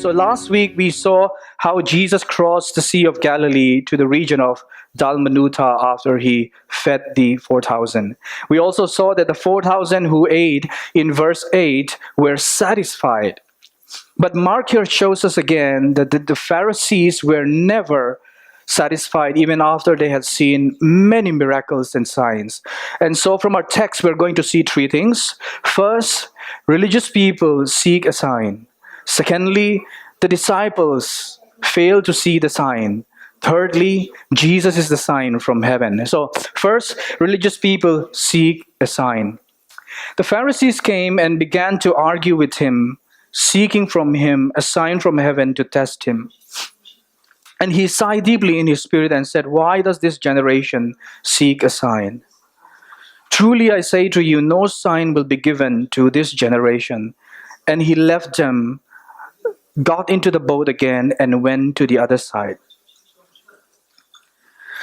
So last week we saw how Jesus crossed the Sea of Galilee to the region of Dalmanuta after he fed the 4,000. We also saw that the 4,000 who ate in verse 8 were satisfied. But Mark here shows us again that the Pharisees were never satisfied even after they had seen many miracles and signs. And so from our text, we're going to see three things. First, religious people seek a sign. Secondly, the disciples fail to see the sign. Thirdly, Jesus is the sign from heaven. So first, religious people seek a sign. The Pharisees came and began to argue with him, seeking from him a sign from heaven to test him. And he sighed deeply in his spirit and said, "Why does this generation seek a sign? Truly I say to you, no sign will be given to this generation." And he left them, got into the boat again, and went to the other side.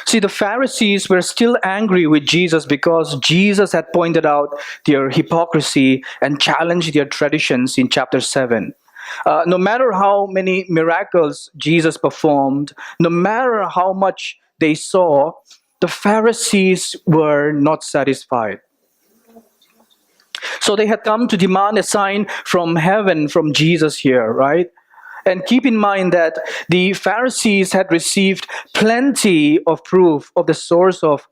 See, the Pharisees were still angry with Jesus because Jesus had pointed out their hypocrisy and challenged their traditions in chapter 7. No matter how many miracles Jesus performed, no matter how much they saw, the Pharisees were not satisfied. So they had come to demand a sign from heaven from Jesus here, right? And keep in mind that the Pharisees had received plenty of proof of the source of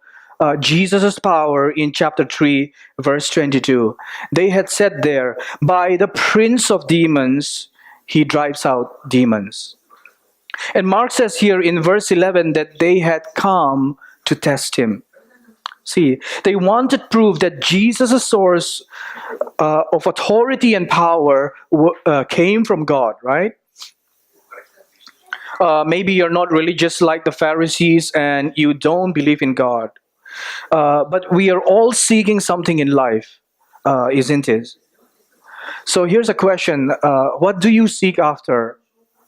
Jesus' power in chapter 3, verse 22. They had said there, "By the prince of demons, he drives out demons." And Mark says here in verse 11 that they had come to test him. See, they wanted proof that Jesus' source of authority and power came from God, right? Maybe you're not religious like the Pharisees and you don't believe in God. But we are all seeking something in life, isn't it? So here's a question. What do you seek after?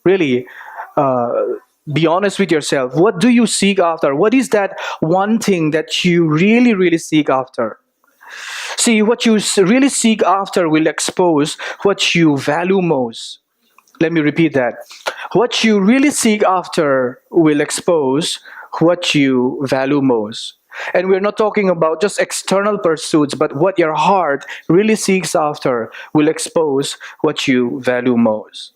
Really, be honest with yourself. What do you seek after? What is that one thing that you really, really seek after? See, what you really seek after will expose what you value most. Let me repeat that. What you really seek after will expose what you value most. And we're not talking about just external pursuits, but what your heart really seeks after will expose what you value most.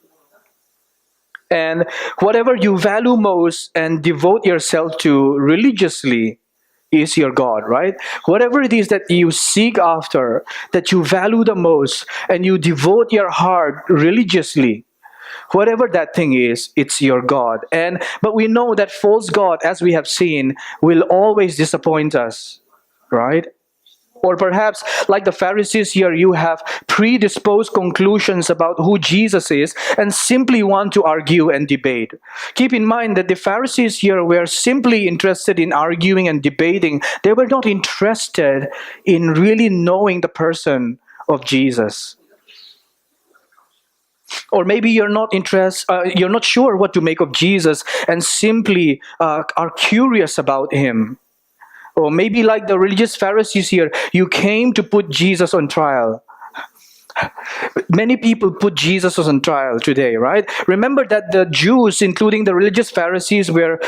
And whatever you value most and devote yourself to religiously is your God, right? Whatever it is that you seek after, that you value the most, and you devote your heart religiously, whatever that thing is, it's your God. But we know that false God, as we have seen, will always disappoint us, right? Or perhaps, like the Pharisees here, you have predisposed conclusions about who Jesus is and simply want to argue and debate. Keep in mind that the Pharisees here were simply interested in arguing and debating. They were not interested in really knowing the person of Jesus. Or maybe you're not sure what to make of Jesus and simply are curious about him. Or maybe like the religious Pharisees here, you came to put Jesus on trial. Many people put Jesus on trial today, right? Remember that the Jews, including the religious Pharisees, were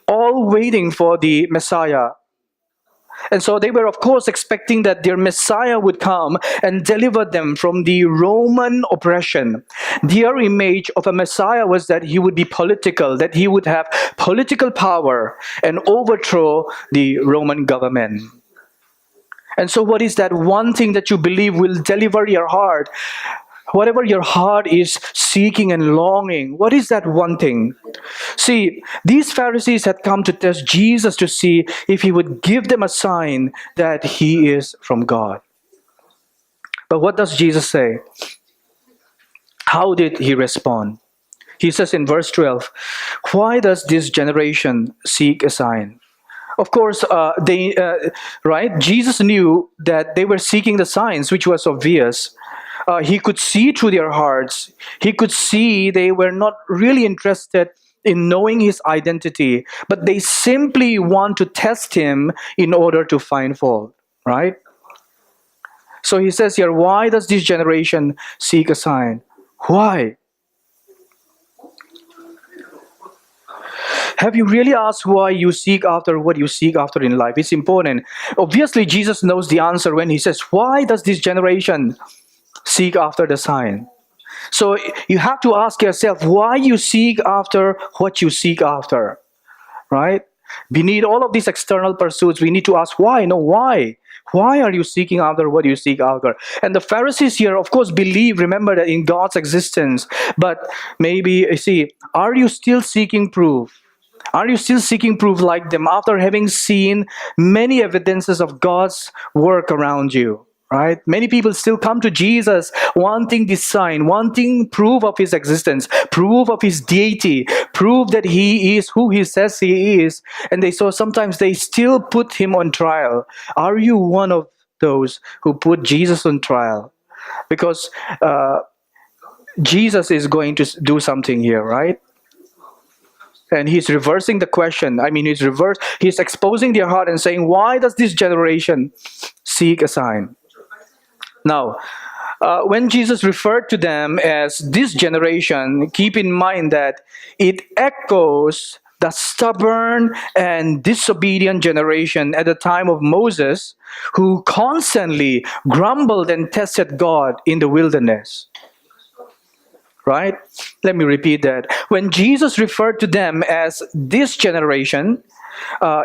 all waiting for the Messiah. And so they were, of course, expecting that their Messiah would come and deliver them from the Roman oppression. Their image of a Messiah was that he would be political, that he would have political power and overthrow the Roman government. And so what is that one thing that you believe will deliver your heart? Whatever your heart is seeking and longing, what is that one thing? See, these Pharisees had come to test Jesus to see if he would give them a sign that he is from God. But what does Jesus say? How did he respond? He says in verse 12, "Why does this generation seek a sign?" Of course, right? Jesus knew that they were seeking the signs, which was obvious. He could see through their hearts. He could see they were not really interested in knowing his identity, but they simply want to test him in order to find fault, right? So he says here, why does this generation seek a sign? Why? Have you really asked why you seek after what you seek after in life? It's important. Obviously, Jesus knows the answer when he says, "Why does this generation seek after the sign?" So you have to ask yourself why you seek after what you seek after, right? Beneath all of these external pursuits, we need to ask why. No, why? Why are you seeking after what you seek after? And the Pharisees here, of course, remember that in God's existence. But maybe, you see, are you still seeking proof? Are you still seeking proof like them after having seen many evidences of God's work around you? Right? Many people still come to Jesus wanting this sign, wanting proof of his existence, proof of his deity, proof that he is who he says he is. And sometimes they still put him on trial. Are you one of those who put Jesus on trial? Because Jesus is going to do something here, right? And he's reversing the question. He's exposing their heart and saying, why does this generation seek a sign? Now, when Jesus referred to them as this generation, keep in mind that it echoes the stubborn and disobedient generation at the time of Moses, who constantly grumbled and tested God in the wilderness. Right? Let me repeat that. When Jesus referred to them as this generation,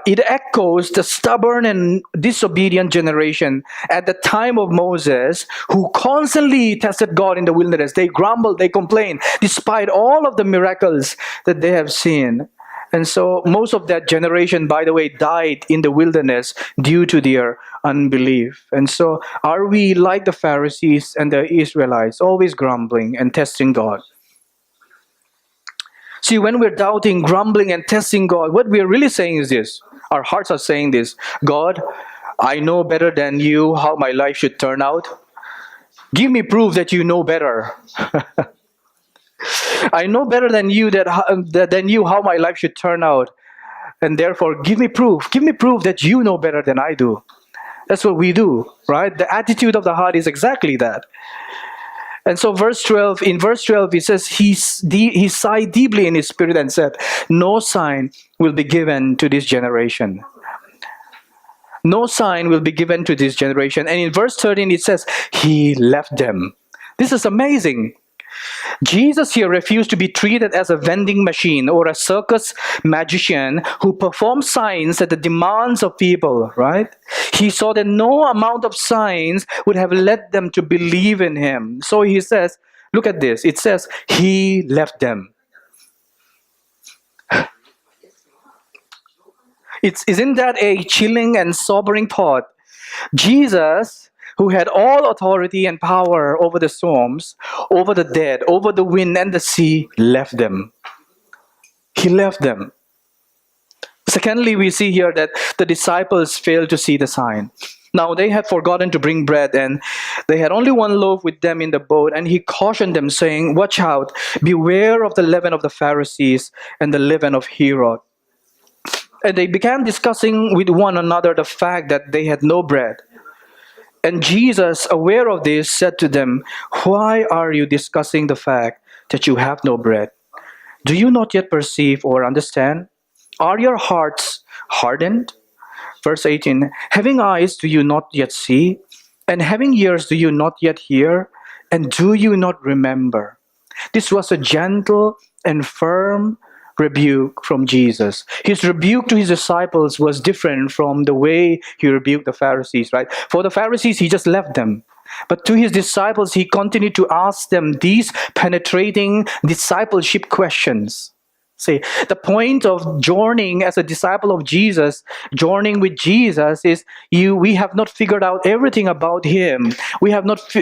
it echoes the stubborn and disobedient generation at the time of Moses, who constantly tested God in the wilderness. They grumbled, they complained, despite all of the miracles that they have seen. And so most of that generation, by the way, died in the wilderness due to their unbelief. And so are we like the Pharisees and the Israelites, always grumbling and testing God? See, when we're doubting, grumbling, and testing God, what we're really saying is this. Our hearts are saying this: God, I know better than you how my life should turn out. Give me proof that you know better. I know better than you how my life should turn out. And therefore, give me proof. Give me proof that you know better than I do. That's what we do, right? The attitude of the heart is exactly that. And so in verse 12, it says, he sighed deeply in his spirit and said, no sign will be given to this generation. No sign will be given to this generation. And in verse 13, it says, he left them. This is amazing. Jesus here refused to be treated as a vending machine or a circus magician who performs signs at the demands of people, right? He saw that no amount of signs would have led them to believe in him. So he says, look at this. It says, he left them. Isn't that a chilling and sobering thought? Jesus, who had all authority and power over the storms, over the dead, over the wind and the sea, left them. He left them. Secondly, we see here that the disciples failed to see the sign. Now, they had forgotten to bring bread, and they had only one loaf with them in the boat, and he cautioned them, saying, watch out, beware of the leaven of the Pharisees and the leaven of Herod. And they began discussing with one another the fact that they had no bread. And Jesus, aware of this, said to them, why are you discussing the fact that you have no bread? Do you not yet perceive or understand? Are your hearts hardened? Verse 18, having eyes, do you not yet see? And having ears, do you not yet hear? And do you not remember? This was a gentle and firm rebuke from Jesus. His rebuke to his disciples was different from the way he rebuked the Pharisees, right? For the Pharisees, he just left them. But to his disciples, he continued to ask them these penetrating discipleship questions. See, the point of journeying as a disciple of Jesus, journeying with Jesus, is we have not figured out everything about him.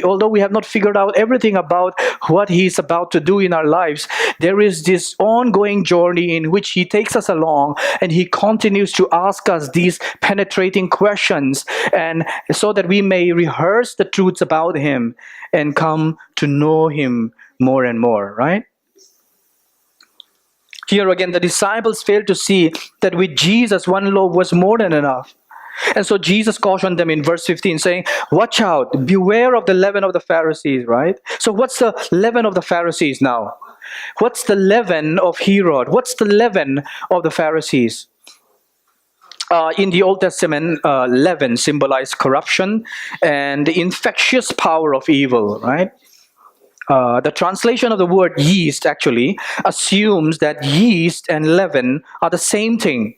Although we have not figured out everything about what he's about to do in our lives, there is this ongoing journey in which he takes us along, and he continues to ask us these penetrating questions, and so that we may rehearse the truths about him and come to know him more and more, right? Here again, the disciples failed to see that with Jesus, one loaf was more than enough. And so Jesus cautioned them in verse 15, saying, watch out, beware of the leaven of the Pharisees, right? So what's the leaven of the Pharisees now? What's the leaven of Herod? What's the leaven of the Pharisees? In the Old Testament, leaven symbolized corruption and the infectious power of evil, right? The translation of the word yeast actually assumes that yeast and leaven are the same thing.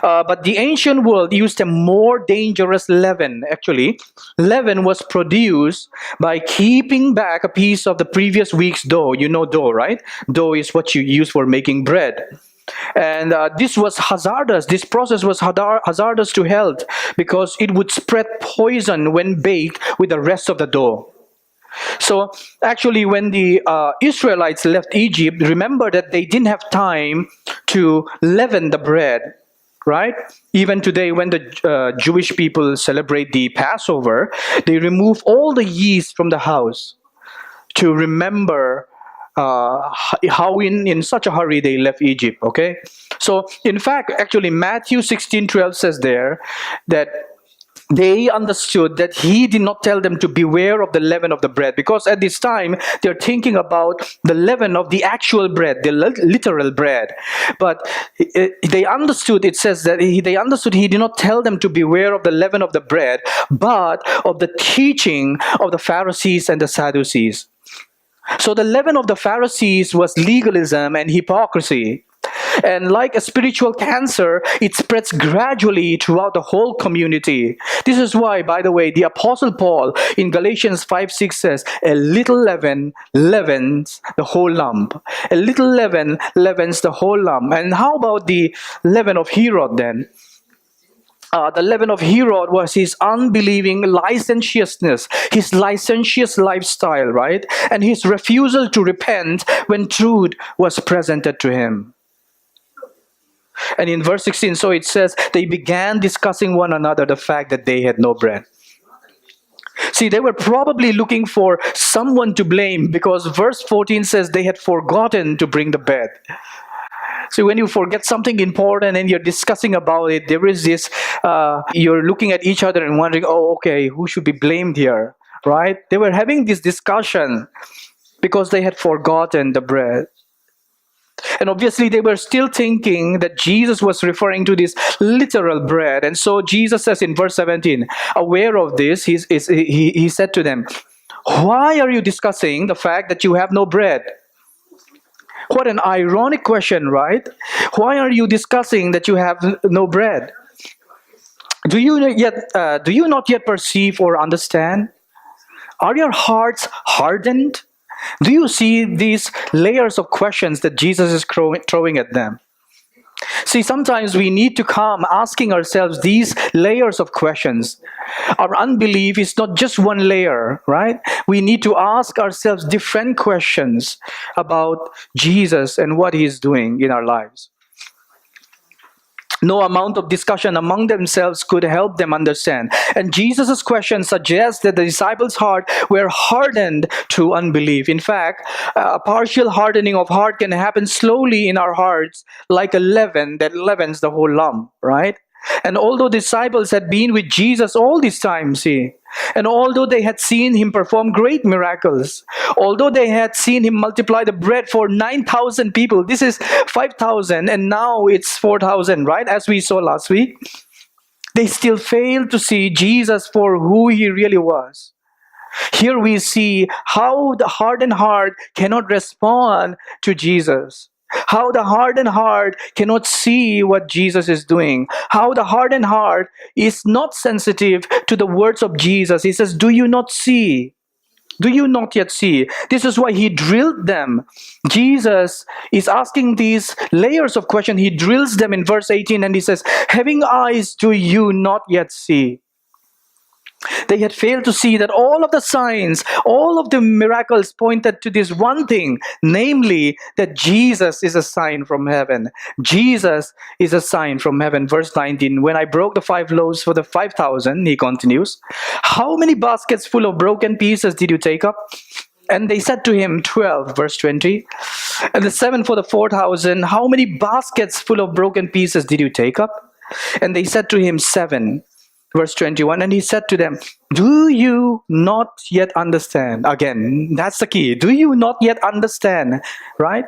But the ancient world used a more dangerous leaven. Actually, leaven was produced by keeping back a piece of the previous week's dough. You know dough, right? Dough is what you use for making bread. And this was hazardous. This process was hazardous to health because it would spread poison when baked with the rest of the dough. So actually, when the Israelites left Egypt, remember that they didn't have time to leaven the bread, right? Even today, when the Jewish people celebrate the Passover, they remove all the yeast from the house to remember how in such a hurry they left Egypt, okay? So, in fact, actually, Matthew 16:12 says there that they understood that he did not tell them to beware of the leaven of the bread, because at this time they're thinking about the leaven of the actual bread, the literal bread. But they understood, it says that they understood he did not tell them to beware of the leaven of the bread, but of the teaching of the Pharisees and the Sadducees. So the leaven of the Pharisees was legalism and hypocrisy. And like a spiritual cancer, it spreads gradually throughout the whole community. This is why, by the way, the Apostle Paul in Galatians 5:6 says, a little leaven leavens the whole lump. A little leaven leavens the whole lump. And how about the leaven of Herod then? The leaven of Herod was his unbelieving licentiousness, his licentious lifestyle, right? And his refusal to repent when truth was presented to him. And in verse 16, so it says, they began discussing one another the fact that they had no bread. See, they were probably looking for someone to blame, because verse 14 says they had forgotten to bring the bread. So when you forget something important and you're discussing about it, there is this, you're looking at each other and wondering, oh, okay, who should be blamed here, right? They were having this discussion because they had forgotten the bread. And obviously they were still thinking that Jesus was referring to this literal bread. And so Jesus says in verse 17, aware of this, he said to them, why are you discussing the fact that you have no bread? What an ironic question, right? Why are you discussing that you have no bread? Do you not yet perceive or understand? Are your hearts hardened? Do you see these layers of questions that Jesus is throwing at them? See, sometimes we need to come asking ourselves these layers of questions. Our unbelief is not just one layer, right? We need to ask ourselves different questions about Jesus and what he is doing in our lives. No amount of discussion among themselves could help them understand. And Jesus' question suggests that the disciples' heart were hardened through unbelief. In fact, a partial hardening of heart can happen slowly in our hearts, like a leaven that leavens the whole lump, right? And although disciples had been with Jesus all this time, see, and although they had seen him perform great miracles, although they had seen him multiply the bread for 9,000 people, this is 5,000 and now it's 4,000, right? As we saw last week, they still failed to see Jesus for who he really was. Here we see how the hardened heart cannot respond to Jesus. How the hardened heart cannot see what Jesus is doing. How the hardened heart is not sensitive to the words of Jesus. He says, do you not see? Do you not yet see? This is why he drilled them. Jesus is asking these layers of question. He drills them in verse 18 and he says, having eyes, do you not yet see? They had failed to see that all of the signs, all of the miracles pointed to this one thing, namely that Jesus is a sign from heaven. Jesus is a sign from heaven. Verse 19, when I broke the 5 loaves for the 5,000, he continues, how many baskets full of broken pieces did you take up? And they said to him, 12, verse 20. And the 7 for the 4,000, how many baskets full of broken pieces did you take up? And they said to him, 7. Verse 21, and he said to them, do you not yet understand? Again, that's the key. Do you not yet understand? Right?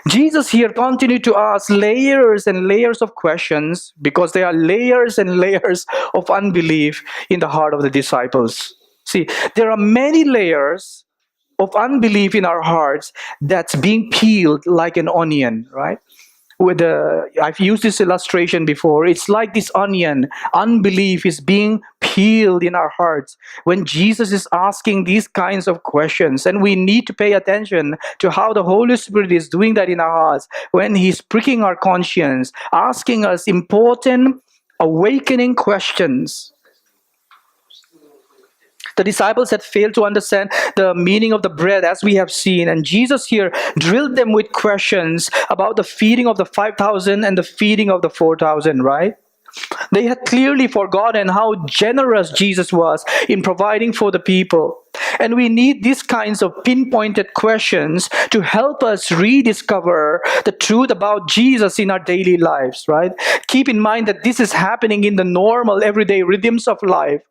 Jesus here continued to ask layers and layers of questions because there are layers and layers of unbelief in the heart of the disciples. See, there are many layers of unbelief in our hearts that's being peeled like an onion, right? I've used this illustration before. It's like this onion. Unbelief is being peeled in our hearts when Jesus is asking these kinds of questions. And we need to pay attention to how the Holy Spirit is doing that in our hearts when He's pricking our conscience, asking us important, awakening questions. The disciples had failed to understand the meaning of the bread, as we have seen. And Jesus here drilled them with questions about the feeding of the 5,000 and the feeding of the 4,000, right? They had clearly forgotten how generous Jesus was in providing for the people. And we need these kinds of pinpointed questions to help us rediscover the truth about Jesus in our daily lives, right? Keep in mind that this is happening in the normal, everyday rhythms of life.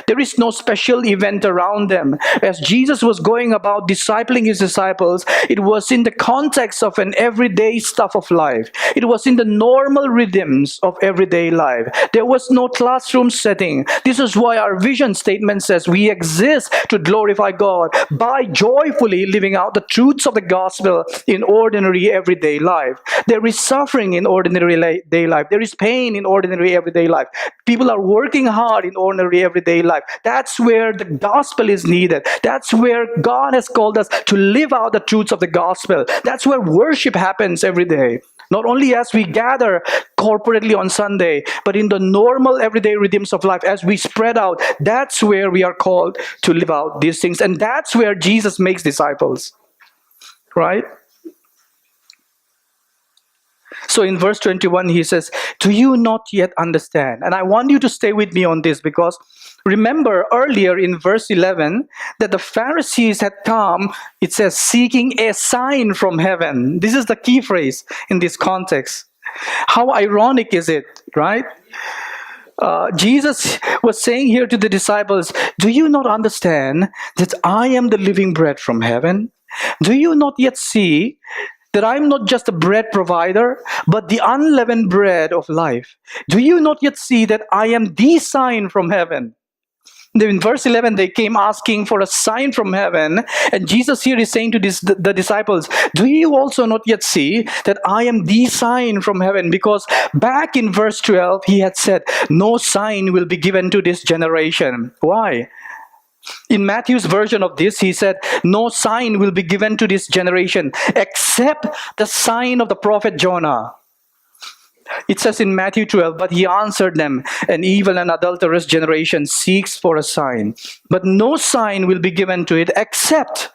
There is no special event around them. As Jesus was going about discipling his disciples, it was in the context of an everyday stuff of life. It was in the normal rhythms of everyday life. There was no classroom setting. This is why our vision statement says we exist to glorify God by joyfully living out the truths of the gospel in ordinary everyday life. There is suffering in ordinary day life. There is pain in ordinary everyday life. People are working hard in ordinary everyday life. That's where the gospel is needed. That's where God has called us to live out the truths of the gospel. That's where worship happens every day. Not only as we gather corporately on Sunday, but in the normal everyday rhythms of life, as we spread out, that's where we are called to live out these things. And that's where Jesus makes disciples. Right? So in verse 21, he says, do you not yet understand? And I want you to stay with me on this because remember earlier in verse 11 that the Pharisees had come, it says, seeking a sign from heaven. This is the key phrase in this context. How ironic is it, right? Jesus was saying here to the disciples, do you not understand that I am the living bread from heaven? Do you not yet see that I'm not just a bread provider, but the unleavened bread of life? Do you not yet see that I am the sign from heaven? Then in verse 11, they came asking for a sign from heaven. And Jesus here is saying to the disciples, do you also not yet see that I am the sign from heaven? Because back in verse 12, he had said, no sign will be given to this generation. Why? In Matthew's version of this, he said, no sign will be given to this generation except the sign of the prophet Jonah. It says in Matthew 12, but he answered them, an evil and adulterous generation seeks for a sign, but no sign will be given to it except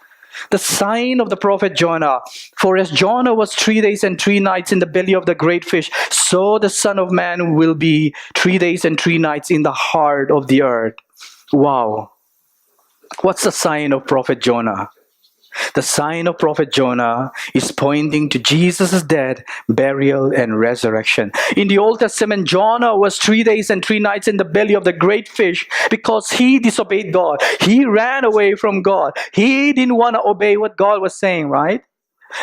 the sign of the prophet Jonah. For as Jonah was 3 days and 3 nights in the belly of the great fish, so the Son of Man will be 3 days and 3 nights in the heart of the earth. Wow. What's the sign of prophet Jonah? The sign of prophet Jonah is pointing to Jesus' death, burial, and resurrection. In the Old Testament, Jonah was 3 days and 3 nights in the belly of the great fish because he disobeyed God. He ran away from God. He didn't want to obey what God was saying, right?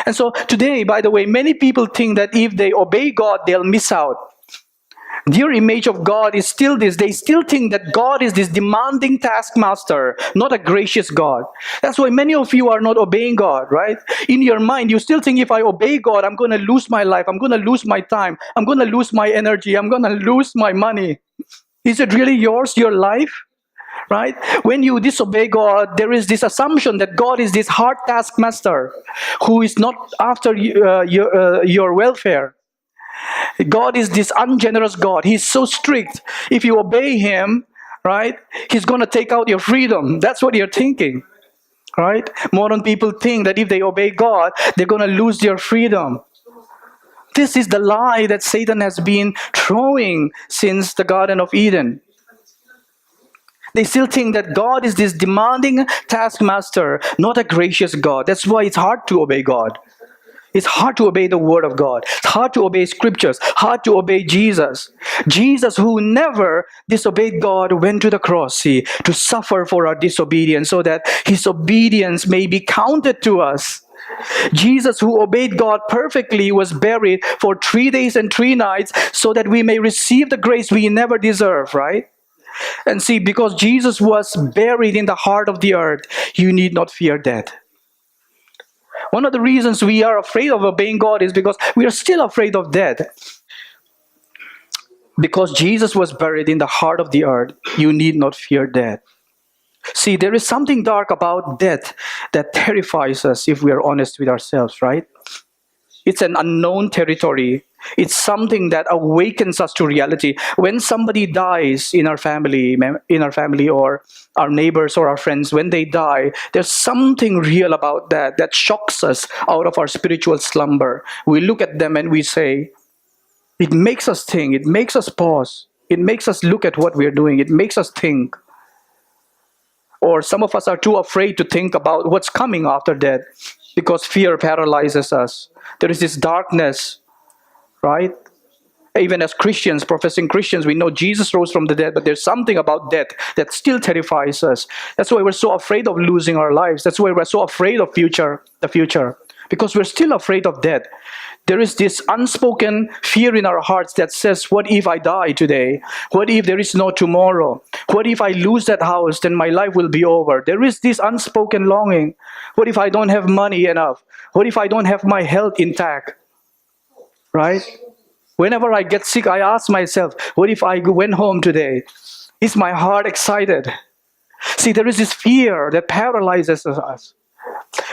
And so today, by the way, many people think that if they obey God, they'll miss out. Their image of God is still this. They still think that God is this demanding taskmaster, not a gracious God. That's why many of you are not obeying God, right? In your mind, you still think if I obey God, I'm going to lose my life. I'm going to lose my time. I'm going to lose my energy. I'm going to lose my money. Is it really yours, your life? Right? When you disobey God, there is this assumption that God is this hard taskmaster who is not after your welfare. God is this ungenerous God. He's so strict. If you obey him, right, he's going to take out your freedom. That's what you're thinking, right? Modern people think that if they obey God, they're going to lose their freedom. This is the lie that Satan has been throwing since the Garden of Eden. They still think that God is this demanding taskmaster, not a gracious God. That's why it's hard to obey God. It's hard to obey the word of God. It's hard to obey scriptures, hard to obey Jesus. Jesus, who never disobeyed God, went to the cross, see, to suffer for our disobedience so that his obedience may be counted to us. Jesus, who obeyed God perfectly, was buried for 3 days and 3 nights so that we may receive the grace we never deserve, right? And see, because Jesus was buried in the heart of the earth, you need not fear death. One of the reasons we are afraid of obeying God is because we are still afraid of death. Because Jesus was buried in the heart of the earth, you need not fear death. See, there is something dark about death that terrifies us if we are honest with ourselves, right? It's an unknown territory. It's something that awakens us to reality. When somebody dies in our family, or our neighbors or our friends, when they die, there's something real about that shocks us out of our spiritual slumber. We look at them and we say, it makes us think, it makes us pause, it makes us look at what we're doing, it makes us think. Or some of us are too afraid to think about what's coming after death because fear paralyzes us. There is this darkness, right? Even as Christians, professing Christians, we know Jesus rose from the dead, but there's something about death that still terrifies us. That's why we're so afraid of losing our lives. That's why we're so afraid of the future, because we're still afraid of death. There is this unspoken fear in our hearts that says, what if I die today? What if there is no tomorrow? What if I lose that house? Then my life will be over. There is this unspoken longing. What if I don't have money enough? What if I don't have my health intact? Right? Whenever I get sick, I ask myself, what if I went home today? Is my heart excited? See, there is this fear that paralyzes us.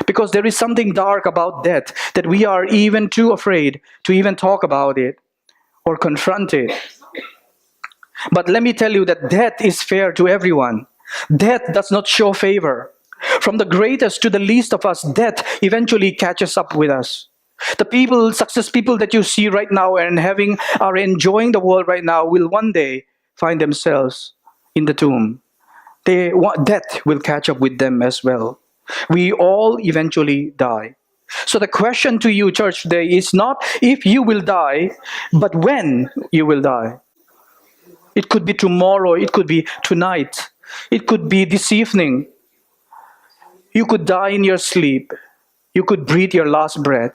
Because there is something dark about death that we are even too afraid to even talk about it or confront it. But let me tell you that death is fair to everyone. Death does not show favor. From the greatest to the least of us, death eventually catches up with us. The success people that you see right now and are enjoying the world right now will one day find themselves in the tomb. Death will catch up with them as well. We all eventually die. So the question to you, church, today is not if you will die, but when you will die. It could be tomorrow, it could be tonight, it could be this evening. You could die in your sleep. You could breathe your last breath.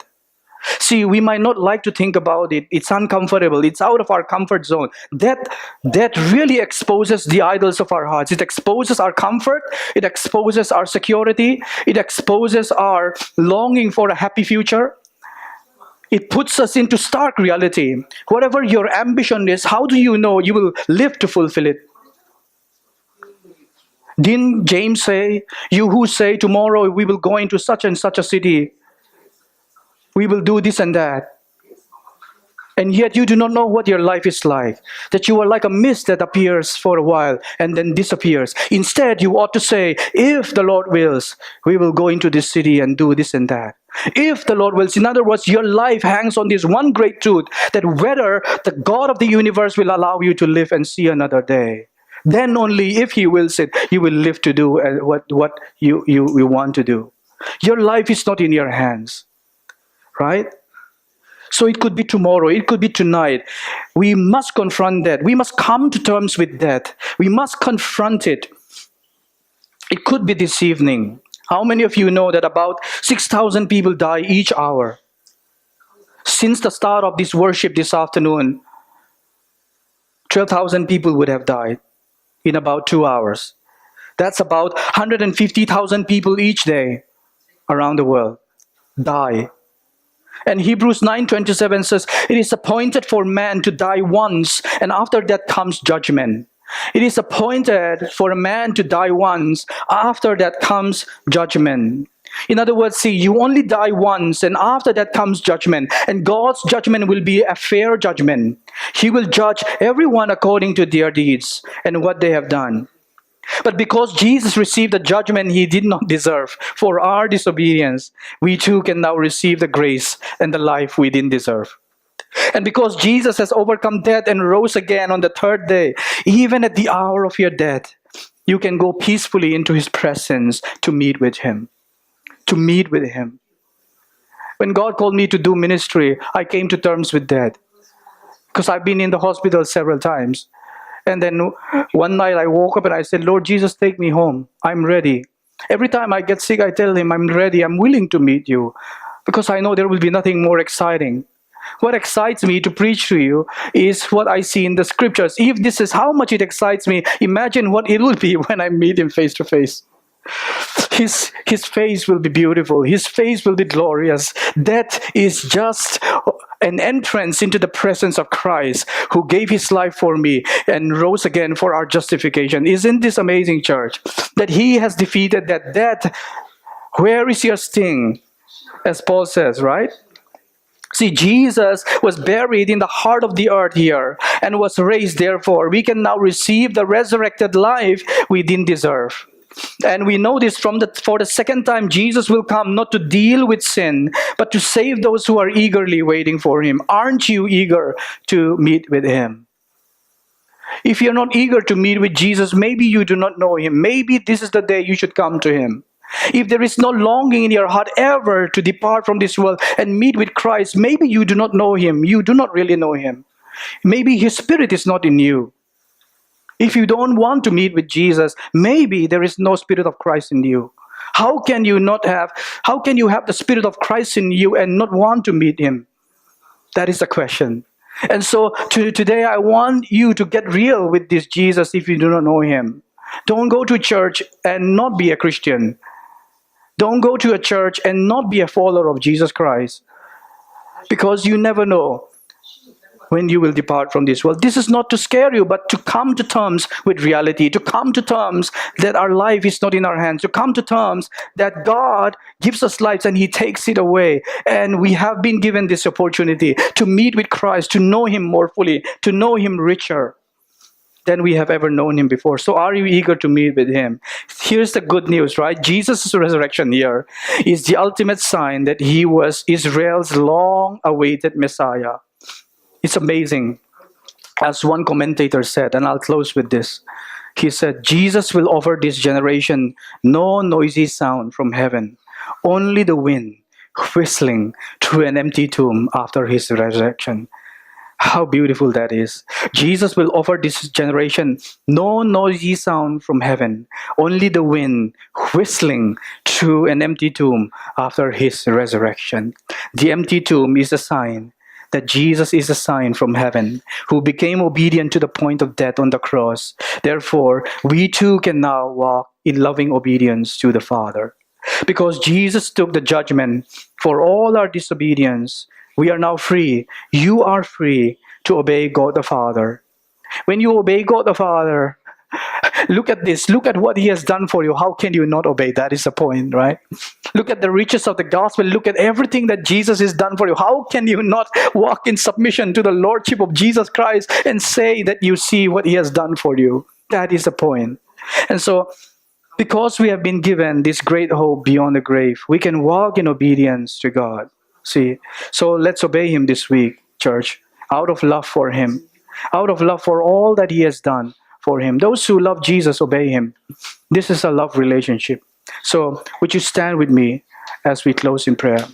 See, we might not like to think about it. It's uncomfortable. It's out of our comfort zone. Death really exposes the idols of our hearts. It exposes our comfort. It exposes our security. It exposes our longing for a happy future. It puts us into stark reality. Whatever your ambition is, how do you know you will live to fulfill it? Didn't James say, you who say tomorrow we will go into such and such a city, we will do this and that, and yet you do not know what your life is like, that you are like a mist that appears for a while and then disappears. Instead, you ought to say, if the Lord wills, we will go into this city and do this and that. If the Lord wills, in other words, your life hangs on this one great truth, that whether the God of the universe will allow you to live and see another day. Then only if He wills it, you will live to do what you want to do. Your life is not in your hands. Right? So it could be tomorrow, it could be tonight. We must confront that. We must come to terms with that. We must confront it. It could be this evening. How many of you know that about 6,000 people die each hour? Since the start of this worship this afternoon, 12,000 people would have died in about 2 hours. That's about 150,000 people each day around the world die. And Hebrews 9:27 says, it is appointed for man to die once, and after that comes judgment. It is appointed for a man to die once, after that comes judgment. In other words, see, you only die once, and after that comes judgment. And God's judgment will be a fair judgment. He will judge everyone according to their deeds and what they have done. But because Jesus received the judgment He did not deserve for our disobedience, we too can now receive the grace and the life we didn't deserve. And because Jesus has overcome death and rose again on the third day, even at the hour of your death, you can go peacefully into His presence to meet with Him. To meet with Him. When God called me to do ministry, I came to terms with that. Because I've been in the hospital several times. And then one night I woke up and I said, Lord Jesus, take me home. I'm ready. Every time I get sick, I tell him, I'm ready. I'm willing to meet you. Because I know there will be nothing more exciting. What excites me to preach to you is what I see in the scriptures. If this is how much it excites me, imagine what it will be when I meet him face to face. His face will be beautiful. His face will be glorious. That is just an entrance into the presence of Christ, who gave his life for me and rose again for our justification. Isn't this amazing, church? That he has defeated that death. Where is your sting? As Paul says, right? See, Jesus was buried in the heart of the earth here and was raised. Therefore, we can now receive the resurrected life we didn't deserve. And we know this for the second time, Jesus will come not to deal with sin, but to save those who are eagerly waiting for him. Aren't you eager to meet with him? If you're not eager to meet with Jesus, maybe you do not know him. Maybe this is the day you should come to him. If there is no longing in your heart ever to depart from this world and meet with Christ, maybe you do not know him. You do not really know him. Maybe his spirit is not in you. If you don't want to meet with Jesus, maybe there is no spirit of Christ in you. How can you have the spirit of Christ in you and not want to meet him? That is the question. And so today I want you to get real with this Jesus if you do not know him. Don't go to church and not be a Christian. Don't go to a church and not be a follower of Jesus Christ. Because you never know when you will depart from this world. This is not to scare you, but to come to terms with reality, to come to terms that our life is not in our hands, to come to terms that God gives us lives and he takes it away. And we have been given this opportunity to meet with Christ, to know him more fully, to know him richer than we have ever known him before. So are you eager to meet with him? Here's the good news, right? Jesus' resurrection here is the ultimate sign that he was Israel's long-awaited Messiah. It's amazing. As one commentator said, and I'll close with this. He said, Jesus will offer this generation no noisy sound from heaven, only the wind whistling through an empty tomb after his resurrection. How beautiful that is. Jesus will offer this generation no noisy sound from heaven, only the wind whistling through an empty tomb after his resurrection. The empty tomb is a sign that Jesus is a sign from heaven, who became obedient to the point of death on the cross. Therefore, we too can now walk in loving obedience to the Father. Because Jesus took the judgment for all our disobedience, we are now free. You are free to obey God the Father. When you obey God the Father, look at this. Look at what he has done for you. How can you not obey? That is the point, right? Look at the riches of the gospel. Look at everything that Jesus has done for you. How can you not walk in submission to the lordship of Jesus Christ and say that you see what he has done for you? That is the point. And so, because we have been given this great hope beyond the grave, we can walk in obedience to God. See? So let's obey him this week, church, out of love for him, out of love for all that he has done for him. Those who love Jesus, obey him. This is a love relationship. So would you stand with me as we close in prayer?